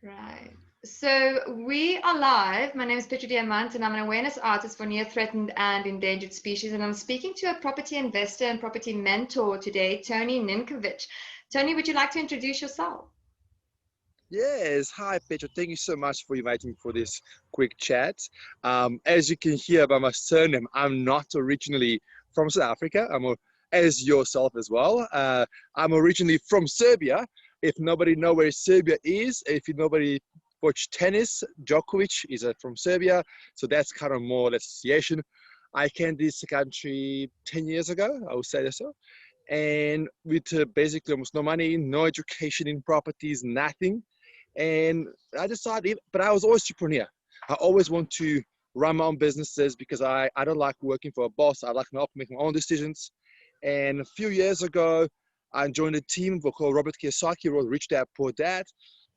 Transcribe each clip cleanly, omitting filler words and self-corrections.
Right. So we are live. My name is Petro Diamant, and I'm an awareness artist for near threatened and endangered species. And I'm speaking to a property investor and property mentor today, Toni Ninkovic. Tony, would you like to introduce yourself? Yes, hi Petro. Thank you so much for inviting me for this quick chat. As you can hear by my surname, I'm not originally from South Africa. As yourself as well. I'm originally from Serbia. If nobody know where Serbia is, if nobody watch tennis, Djokovic is from Serbia. So that's kind of more or less association. I came to this country 10 years ago, I would say that so. And with basically almost no money, no education in properties, nothing. And I decided, but I was always entrepreneur. I always want to run my own businesses because I don't like working for a boss. I like not making my own decisions. And a few years ago, I joined a team called Robert Kiyosaki, wrote Rich Dad Poor Dad.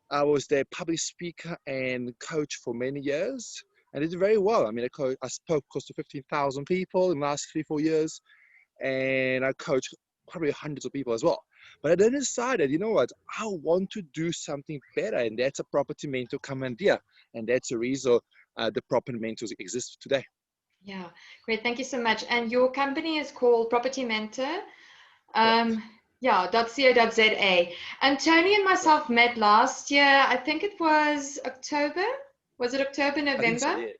I was their public speaker and coach for many years and did very well. I mean, I spoke close to 15,000 people in the last 3-4 years, and I coached probably hundreds of people as well. But I then decided, you know what, I want to do something better, and that's a property mentor commandeer, and that's the reason the property mentors exist today. Yeah, great. Thank you so much. And your company is called Property Mentor. Correct. Yeah, .co.za. And Tony and Correct. myself met last year. I think it was October. Was it October, I think so. November? Yeah.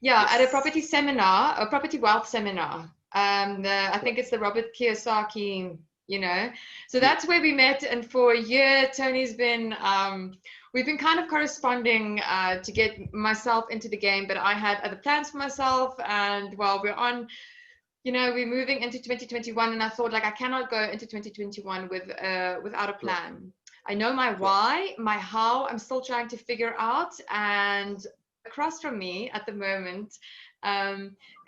Yeah, at a Yes. property seminar, a property wealth seminar. I think Correct. it's the Robert Kiyosaki, you know. So Yeah. that's where we met. And for a year, we've been kind of corresponding to get myself into the game, but I had other plans for myself. And well, we're moving into 2021, and I thought like I cannot go into 2021 without a Correct. plan. I know my Correct. why, my how, I'm still trying to figure out. And across from me at the moment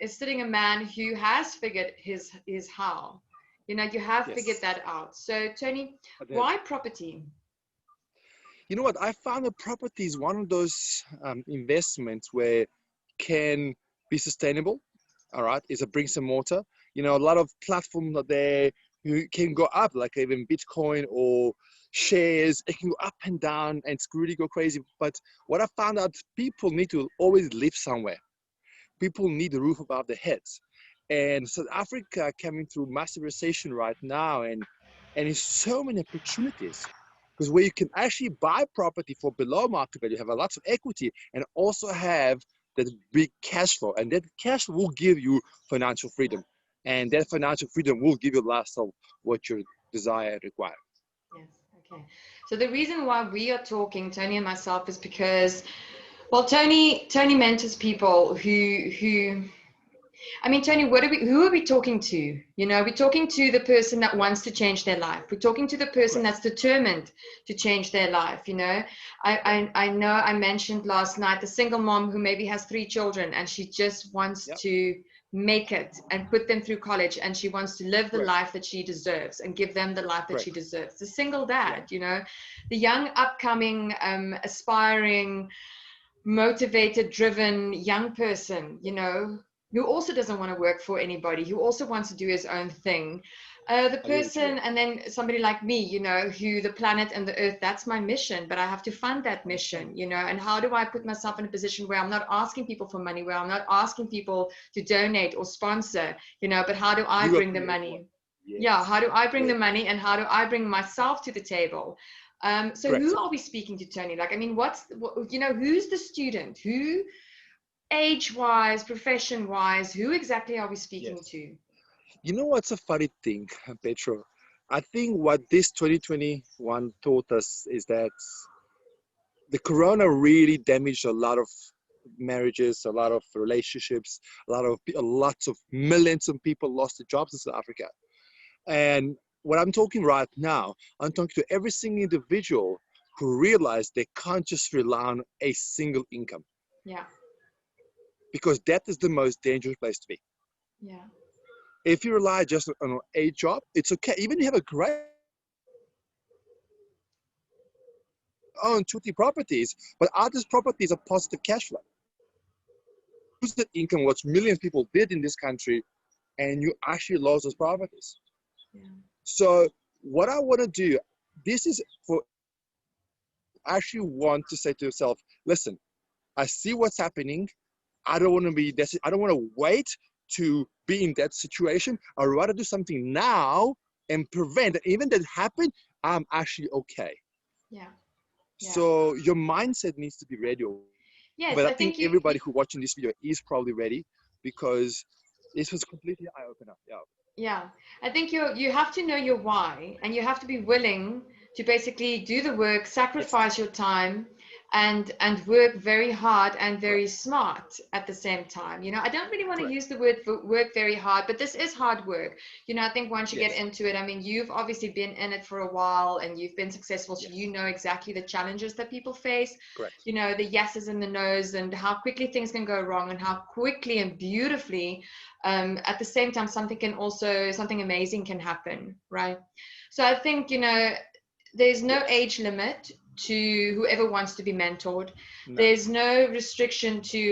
is sitting a man who has figured his how. You have figured Yes. that out. So Tony, I did. why property? You know what? I found that property is one of those investments where can be sustainable. All right, is a bricks and mortar. You know, a lot of platforms are there who can go up, like even Bitcoin or shares. It can go up and down, and it's really go crazy. But what I found out, people need to always live somewhere. People need a roof above their heads. And South Africa coming through massive recession right now, and there's so many opportunities because where you can actually buy property for below market value, have a lot of equity, and also have that big cash flow, and that cash flow will give you financial freedom, and that financial freedom will give you less of what your desire require. Yes. Okay. So the reason why we are talking, Tony and myself, is because, well, Tony mentors people who I mean, Tony, who are we talking to? We're talking to the person that wants to change their life. We're talking to the person Correct. that's determined to change their life. Correct. I know I mentioned last night the single mom who maybe has 3 children and she just wants Yep. to make it and put them through college, and she wants to live the Correct. life that she deserves and give them the life that she Correct. deserves. The single Yeah. dad, the young, upcoming, aspiring, motivated, driven young person, who also doesn't want to work for anybody, who also wants to do his own thing. The I agree with you. person, and then somebody like me, who the planet and the earth, that's my mission, but I have to fund that Understand. mission, and how do I put myself in a position where I'm not asking people for money, where I'm not asking people to donate or sponsor, but how do I You are bring the creating one. money? Yeah, Yes. how do I bring the Yes. money, and how do I bring myself to the table? So Correct. who are we speaking to, Tony? Like, I mean, who's the student? Who, age-wise, profession-wise, who exactly are we speaking Yes. to? You know what's a funny thing, Petro? I think what this 2021 taught us is that the corona really damaged a lot of marriages, a lot of relationships, lots of millions of people lost their jobs in South Africa. And what I'm talking right now, I'm talking to every single individual who realized they can't just rely on a single income, Yeah, because that is the most dangerous place to be. yeah, If you rely just on a job, it's okay. Even if you have a great own 2, 3 properties, but are these properties a positive cash flow? Use that income, what millions of people did in this country, and you actually lost those properties. yeah, So what I want to do, this is for actually want to say to yourself, listen, I see what's happening. I don't want to be this. I don't want to wait to be in that situation. I'd rather do something now and prevent that. Even that happen, I'm actually okay. Yeah. Yeah. So your mindset needs to be ready. Yes, But I I think think everybody who watching this video is probably ready, because this was completely eye opener. Yeah. yeah, I think you have to know your why, and you have to be willing to basically do the work, Yes. sacrifice your time, and work very hard and Correct. very smart at the same time. You know, I don't really want to Correct. use the word work very hard, but this is hard work. You know, I think once you get Yes. into it, I mean, you've obviously been in it for a while and you've been successful, so Yes. you know exactly the challenges that people face. Correct. You know, the yeses and the nos, and how quickly things can go wrong, and how quickly and beautifully at the same time something amazing can happen, right? So I think, you know, there's no Yes. age limit to whoever wants to be mentored. No. There's no restriction to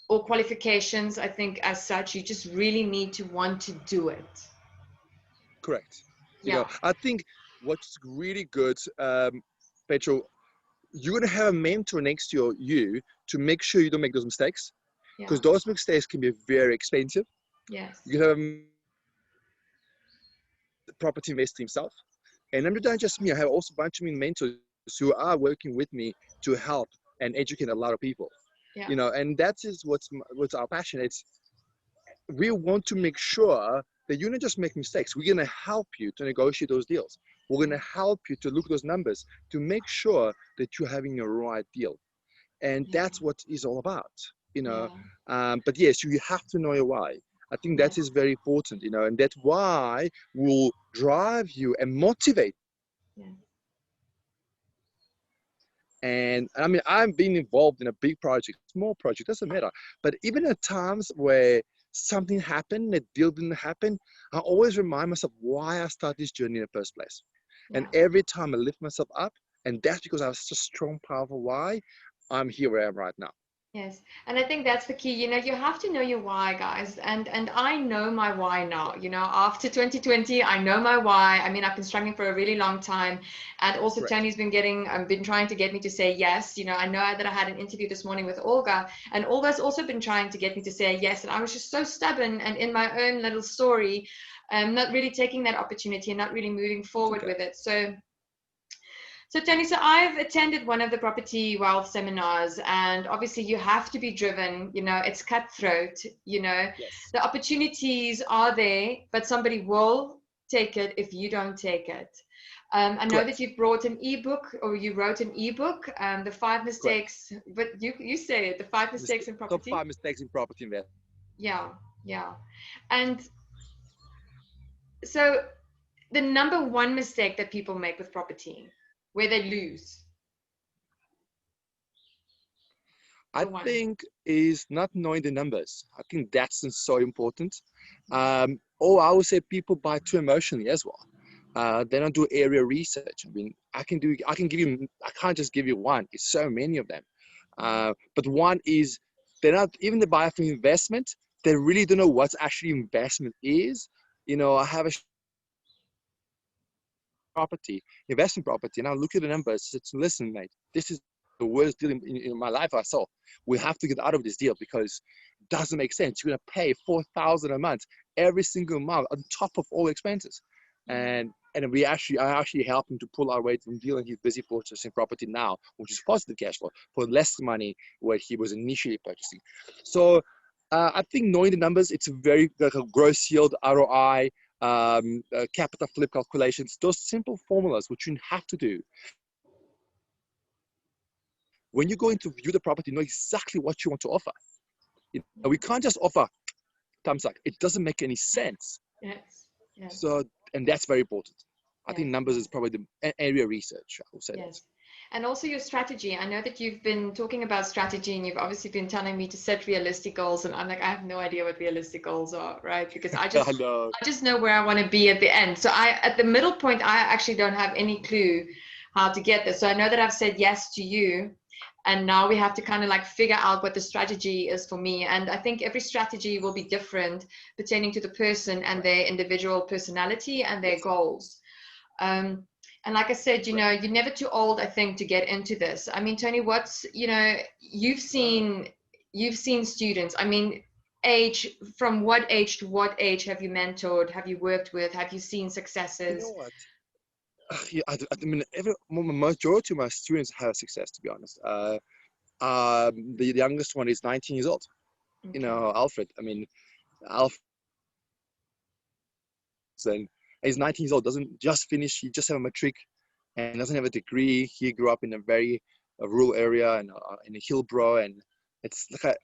or qualifications. I think as such, you just really need to want to do it. Correct. Yeah. I think what's really good, Petro, you're gonna have a mentor next to you to make sure you don't make those mistakes, Yeah. because those mistakes can be very expensive. Yes. You have a property investor himself, and not just me. I have also a bunch of mentors who are working with me to help and educate a lot of people. Yeah. And that is what's our passion. It's we want to make sure that you don't just make mistakes. We're going to help you to negotiate those deals. We're going to help you to look at those numbers to make sure that you're having the right deal. And Yeah. that's what it's all about, Yeah. But yes, you have to know your why. I think that Yes. is very important, and that why will drive you and motivate. Yeah. And I mean, I'm being involved in a big project, small project, doesn't matter. But even at times where something happened, a deal didn't happen, I always remind myself why I started this journey in the first place. And Yeah. every time I lift myself up, and that's because I have such a strong, powerful why, I'm here where I am right now. Yes, and I think that's the key. You know, you have to know your why, guys. And I know my why now. You know, after 2020, I know my why. I mean, I've been struggling for a really long time, and also Correct. Tony's been trying to get me to say yes. You know, I know that I had an interview this morning with Olga, and Olga's also been trying to get me to say yes, and I was just so stubborn and in my own little story, not really taking that opportunity and not really moving forward Okay. with it. So Tony, so I've attended one of the property wealth seminars, and obviously you have to be driven. You know, it's cutthroat. You know, Yes. the opportunities are there, but somebody will take it if you don't take it. I know that Correct. you've brought an ebook, or you wrote an ebook, the five Correct. mistakes. But you say it, the five mistakes in Top property. 5 mistakes in property investment. Yeah, yeah, and so the number one mistake that people make with property, where they lose, I the one. think is not knowing the numbers. I think that's so important. Or I would say people buy too emotionally as well. They don't do area research. I mean, I can give you, I can't just give you one. It's so many of them. But one is they're not even the buyer for investment. They really don't know what actually investment is. I have a property, investment property, and I look at the numbers. It's listen, mate, this is the worst deal in my life I saw. We have to get out of this deal because it doesn't make sense. You're gonna pay $4,000 a month every single month on top of all expenses, and I actually helped him to pull our way from the deal, and he's busy purchasing property now, which is positive cash flow for less money where he was initially purchasing. So I think knowing the numbers, it's a very like a gross yield, ROI, capital flip calculations, those simple formulas which you have to do. When you're going to view the property, you know exactly what you want to offer. We can't just offer thumbs up. It doesn't make any sense. Yes, yes, So, and that's very important. I think yes, numbers is probably the area research. I will say that. yes. And also your strategy. I know that you've been talking about strategy, and you've obviously been telling me to set realistic goals. And I'm like, I have no idea what realistic goals are, right? Because I just I know. I just know where I want to be at the end. So at the middle point, I actually don't have any clue how to get there. So I know that I've said yes to you, and now we have to kind of like figure out what the strategy is for me. And I think every strategy will be different pertaining to the person and Right. their individual personality and their Yes. goals. Um, And like I said, you Right. know, you're never too old, I think, to get into this. I mean, Tony, what's, you know, you've seen students. I mean, age, from what age to what age have you mentored? Have you worked with? Have you seen You know successes? what? Yeah, I mean, majority of my students have success, to be honest. The youngest one is 19 years old. You Okay. know, Alfred. I mean, Alfred, and he's 19 years old. Doesn't just finish. He just have a matric, and doesn't have a degree. He grew up in a very rural area and in Hillbrow, and it's like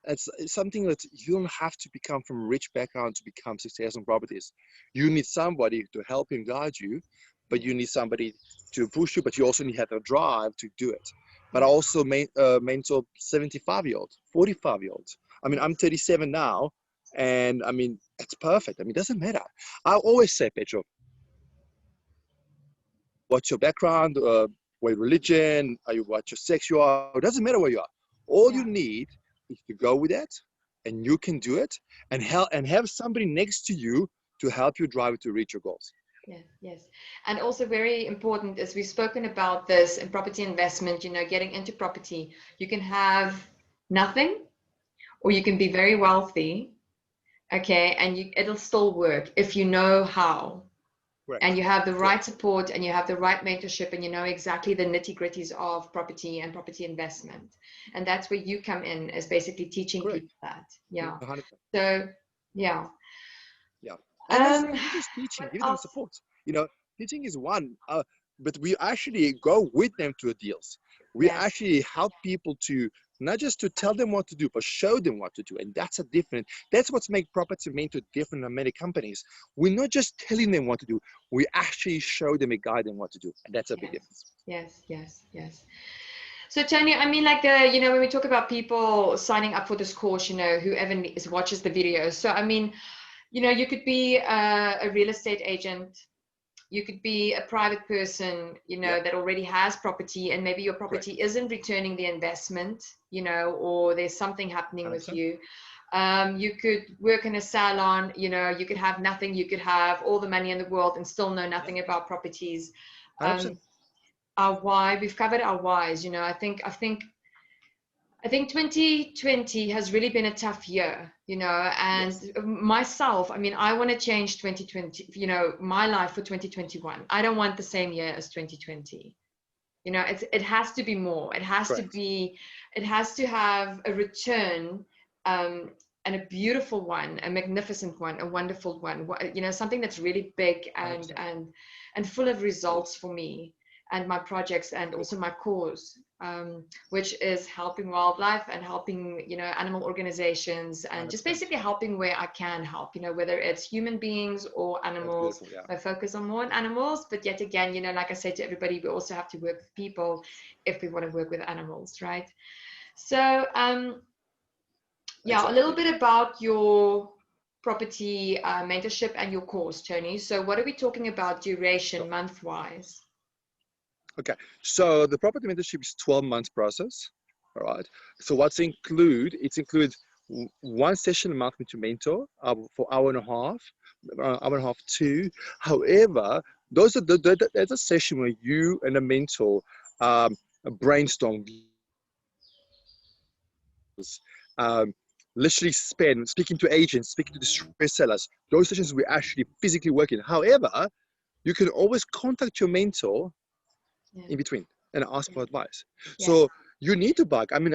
it's something that you don't have to become from a rich background to become successful in properties. You need somebody to help and guide you, but you need somebody to push you, but you also need to have a drive to do it. But I Yeah. also mentor 75-year-olds, 45-year-olds. I mean, I'm 37 now, and I mean, it's perfect. I mean, it doesn't matter. I always say, Petro, what's your background, what religion, are you, what your sex you are, it doesn't matter where you are. All you Yeah. need is to go with that, and you can do it, and have somebody next to you to help you drive it to reach your goals. Yes, yes. And also very important is we've spoken about this in property investment, you know, getting into property. You can have nothing or you can be very wealthy, okay, and it'll still work if you know how and Correct. you have the right Correct. support and you have the right mentorship and you know exactly the nitty-gritties of property and property investment. And that's where you come in, is basically teaching Correct. people that. Yeah. 100%. So, yeah. Yeah. And it's Um, not just teaching, what give them else? support. You know, teaching is one, but we actually go with them to the deals. We Yes. actually help people to not just to tell them what to do, but show them what to do. And that's what's make property mentor different than many companies. We're not just telling them what to do, we actually show them and guide them what to do. And that's a big Yes. difference. Yes. Yes. Yes. So Tanya, I mean, like you know, when we talk about people signing up for this course, you know, whoever watches the videos. So I mean, you know, you could be a real estate agent, you could be a private person, you know, Yep. that already has property, and maybe your Correct. property isn't returning the investment, you know, or there's something happening with 100%. you. You could work in a salon, you know, you could have nothing, you could have all the money in the world and still know Yeah. nothing about properties. 100%. Our why, we've covered our whys, you know. I think 2020 has really been a tough year, you know, Yes. and myself, I mean, I want to change 2020, you know, my life for 2021. I don't want the same year as 2020. You know, it has to be more. Correct. It has to have a return, and a beautiful one, a magnificent one, a wonderful one, you know, something that's really big and 100%. and full of Good. results for me and my projects and Good. also my cause, which is helping wildlife and helping, you know, animal organizations and just 100%. basically helping where I can help, you know, whether it's human beings or That's animals. beautiful. Yeah. I focus on more on animals, but yet again, you know, like I say to everybody, we also have to work with people if we want to work with animals, right? So, yeah, a little Exactly. bit about your property mentorship and your course, Tony. So, what are we talking about So, duration month-wise? okay. So the property mentorship is 12 months process. All right. So what's include one session a month to mentor for hour and a half, two. However, there's a session where you and a mentor um, brainstorm, um, literally spend speaking to agents, speaking to distressed sellers. Those sessions we actually physically work in. However, you can always contact your mentor Yeah, in between and ask yeah, for advice. yeah, So you need to bug. I mean,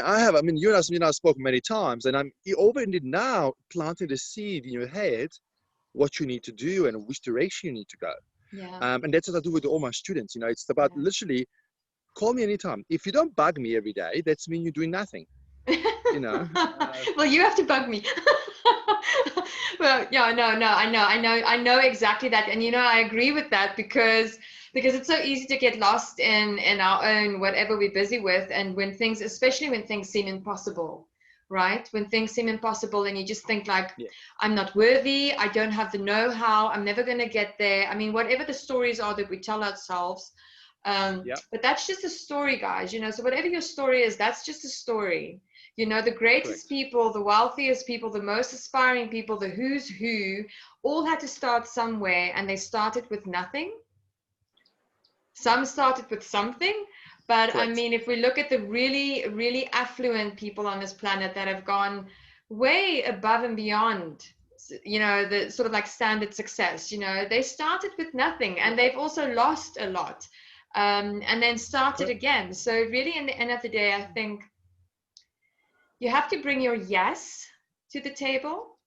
you and I spoke many times, and I'm already now planting the seed in your head what you need to do and which direction you need to go. yeah, And that's what I do with all my students. You know, it's about literally call me anytime. If you don't bug me every day, that's mean you're doing nothing. You know. Well, you have to bug me. Well, yeah, no, no, I know exactly that, and you know, I agree with that because it's so easy to get lost in our own whatever we're busy with, and when things, especially when things seem impossible, right? When things seem impossible, and you just think like, Yeah. I'm not worthy, I don't have the know-how, I'm never going to get there. I mean, whatever the stories are that we tell ourselves, Yeah. but that's just a story, guys. You know, so whatever your story is, that's just a story. You know, the greatest Correct. people, the wealthiest people, the most aspiring people, the who's who, all had to start somewhere, and they started with nothing, Some started with something, but I Correct. mean, if we look at the really, really affluent people on this planet that have gone way above and beyond, you know, the sort of like standard success, you know, they started with nothing and they've also lost a lot, and then started Correct. again. So really, in the end of the day, I think you have to bring your yes to the table.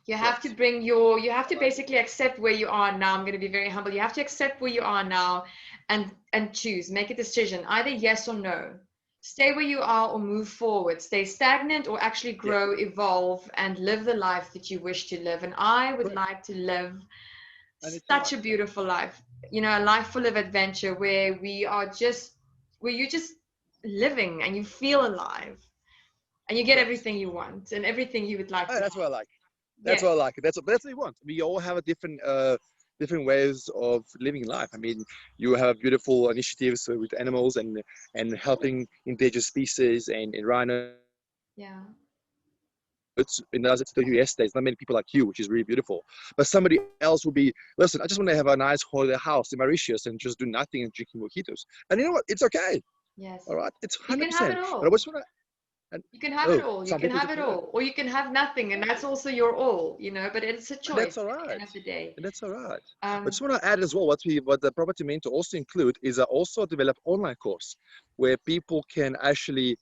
You have to Correct. bring your, you have I to like it. basically accept where you are now. I'm going to be very humble. You have to accept where you are now and choose, make a decision, either yes or no. Stay where you are or move forward. Stay stagnant or actually Yeah. grow, evolve, and live the life that you wish to live. And I would Correct. like to live And it's such a right. beautiful life, you know, a life full of adventure where we are just, where you're just living and you feel alive and you get Correct. everything you want and everything you would like Oh, to that's what I have. like. That's Yes. what I like. That's what we want. We all have a different ways of living life. I mean, you have beautiful initiatives with animals and helping endangered species and rhinos. Yeah. And as it's the US states, not many people like you, which is really beautiful. But somebody else will be, listen, I just want to have a nice holiday house in Mauritius and just do nothing and drinking mojitos. And you know what? It's okay. Yes. All right, it's You can have 100%. it But I all. just want to. And, You can have it oh, all. You some can people have just it want it. all. Or you can have nothing, and that's also your all, you know, but it's a And that's choice all at the end right. of the day. And that's all right. I Um, just want to add as well what the property mentor also include is also develop online course where people can actually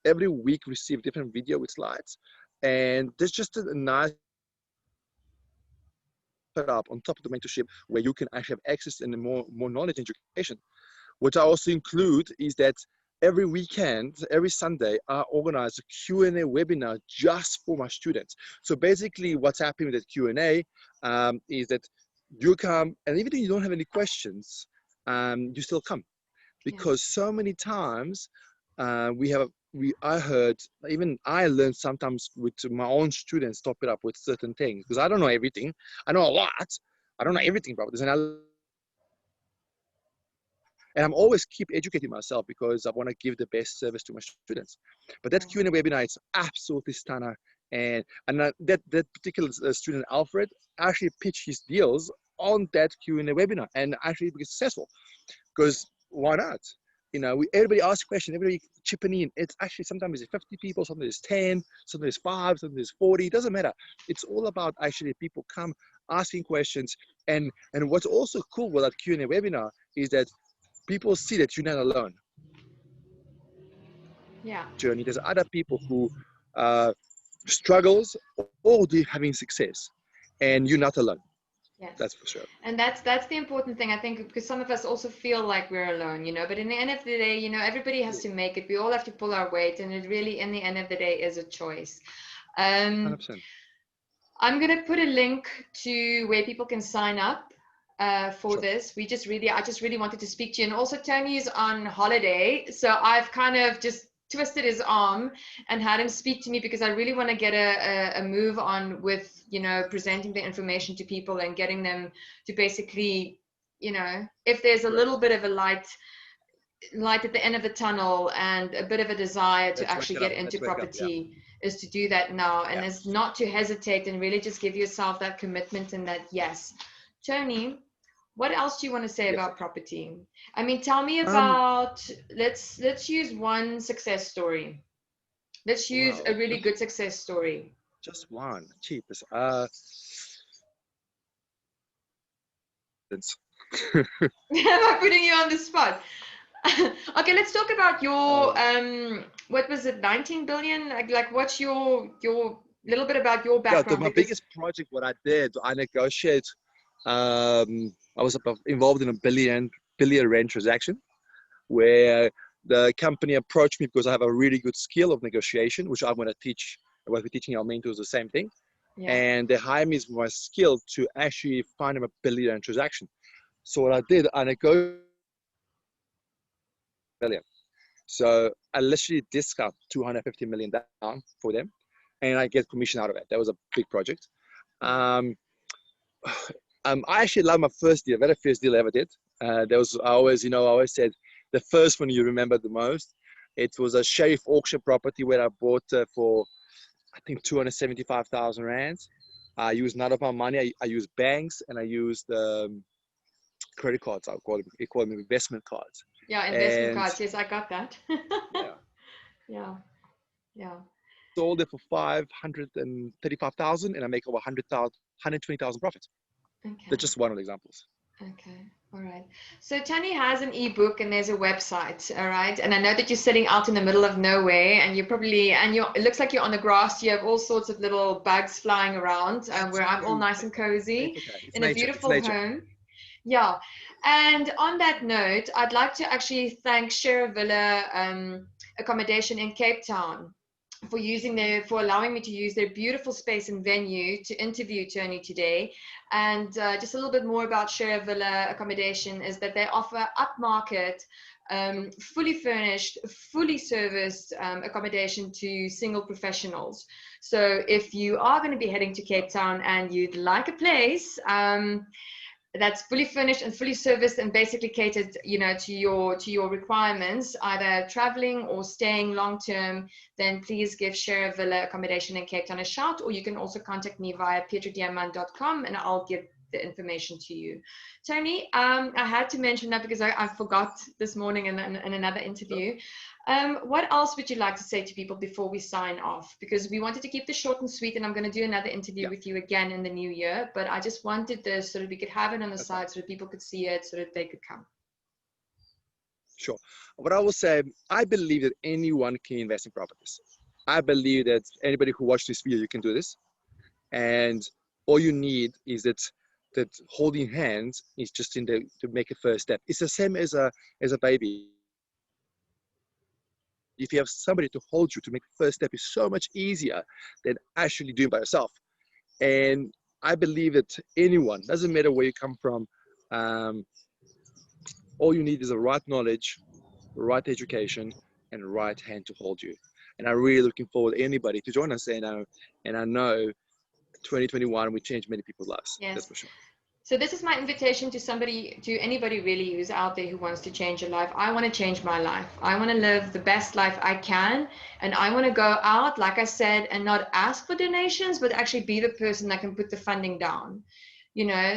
every week receive different video with slides, and there's just a nice setup on top of the mentorship where you can actually have access and more knowledge and education. What I also include is that every weekend, every Sunday, I organize a Q&A webinar just for my students. So basically what's happening with that Q&A is that you come, and even if you don't have any questions, you still come. yes. Because so many times I heard, even I learned sometimes with my own students top it up with certain things because I don't know everything. I know a lot. I don't know Mm, everything about this, and I'm always keep educating myself because I want to give the best service to my students. But that yeah. Q&A webinar is absolutely stunner. And that particular student, Alfred, actually pitched his deals on that Q&A webinar and actually became successful. Because why not? You know, everybody asks questions, everybody chipping in. It's actually sometimes it's 50 people, sometimes it's 10, sometimes it's 5, sometimes it's 40. It doesn't matter. It's all about actually people come asking questions. And what's also cool with that Q&A webinar is that people see that you're not alone Yeah. journey. There's other people who uh, struggles or they're having success, and you're not alone. Yes. That's for sure. And that's the important thing, I think, because some of us also feel like we're alone, you know, but in the end of the day, you know, everybody has to make it. We all have to pull our weight, and it really, in the end of the day, is a choice. Um, 100%. I'm going to put a link to where people can sign up for Sure. this. I just really wanted to speak to you. And also, Tony's on holiday. So I've kind of just twisted his arm and had him speak to me because I really want to get a move on with, you know, presenting the information to people and getting them to basically, you know, if there's a Correct. little bit of a light at the end of the tunnel and a bit of a desire to Let's wake actually it get up. into Let's wake up. Yeah. property is to do that now and Yeah. is not to hesitate and really just give yourself that commitment and that yes. Tony, what else do you want to say Yes. about property? I mean, tell me Um. about, let's use one success story. Let's use a Wow. really good success story. Just one. Cheapest. It's, Am I putting you on the spot? Okay, let's talk about your um. what was it, 19 billion? Like what's your little bit about your Yeah. background My because biggest project, what I did, I negotiate. I was involved in a billion rand transaction where the company approached me because I have a really good skill of negotiation, which I'm going to teach. What we're teaching our mentors the same thing, yeah, and they hired me for my skill to actually find them a billion transaction. So what I did, I negotiated billion. So I literally discount 250 million down for them, and I get commission out of it. That was a big project. Um, I actually love my first deal, very first deal I ever did. There was I always, I always said the first one you remember the most. It was a sheriff auction property where I bought for I think 275,000 rands. I used none of my money. I used banks and I used credit cards. I'll call them. We call them investment cards. Yeah, investment And cards. Yes, I got that. yeah, Yeah, yeah. sold it for 535,000, and I make over 120,000 profit. That's Okay. just one of the examples. Okay. All right. So Tony has an ebook and there's a website. All right. And I know that you're sitting out in the middle of nowhere and you're probably, and you're, it looks like you're on the grass. You have all sorts of little bugs flying around where I'm all nice and cozy It's okay. It's in a nature. It's beautiful nature. home. Yeah. And on that note, I'd like to actually thank Share Villa Accommodation in Cape Town for for allowing me to use their beautiful space and venue to interview Tony today. And just a little bit more about Share Villa Accommodation is that they offer upmarket, fully furnished, fully serviced accommodation to single professionals. So if you are going to be heading to Cape Town and you'd like a place, that's fully furnished and fully serviced and basically catered, to your requirements, either traveling or staying long term, then please give Share a Villa Accommodation in Cape Town a shout, or you can also contact me via petrodiamant.com and I'll give the information to you. Tony, I had to mention that because I forgot this morning in another interview. What else would you like to say to people before we sign off? Because we wanted to keep this short and sweet, and I'm going to do another interview with you again in the new year. But I just wanted this so that we could have it on the side so that people could see it, so that they could come. Sure. What I will say, I believe that anyone can invest in properties. I believe that anybody who watched this video, you can do this. And all you need is that holding hands is just to make a first step. It's the same as a baby. If you have somebody to hold you to make the first step, is so much easier than actually doing by yourself. And I believe that anyone, doesn't matter where you come from, all you need is the right knowledge, right education, and right hand to hold you. And I'm really looking forward to anybody to join us. And I know 2021 will change many people's lives. Yes. That's for sure. So this is my invitation to anybody really who's out there who wants to change your life. I want to change my life. I want to live the best life I can. And I want to go out, like I said, and not ask for donations, but actually be the person that can put the funding down.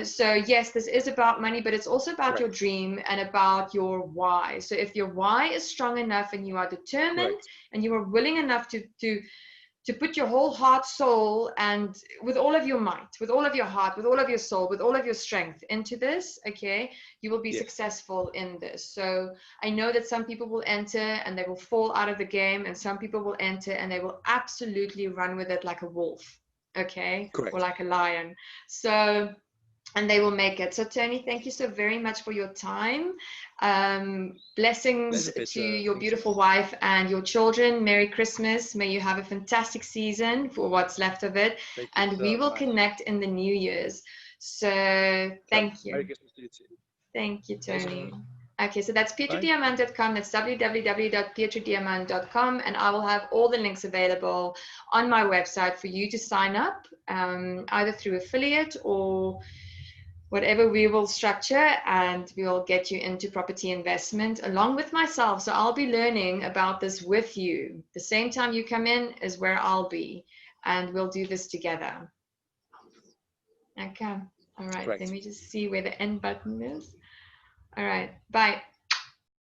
So yes, this is about money, but it's also about your dream and about your why. So if your why is strong enough and you are determined and you are willing enough to put your whole heart, soul, and with all of your might, with all of your heart, with all of your soul, with all of your strength into this, okay, you will be successful in this. So I know that some people will enter and they will fall out of the game, and some people will enter and they will absolutely run with it like a wolf, okay, or like a lion. So, and they will make it. So Tony, thank you so very much for your time. Blessings to your beautiful wife and your children. Merry Christmas. May you have a fantastic season for what's left of it. And we will connect in the New Year's. So thank you. Merry Christmas to you too. Thank you, Tony. Okay, so that's petrodiamant.com. That's www.petrodiamant.com. And I will have all the links available on my website for you to sign up, either through affiliate or whatever we will structure, and we will get you into property investment along with myself. So I'll be learning about this with you. The same time you come in is where I'll be, and we'll do this together. Okay. All right. Let me just see where the end button is. All right. Bye.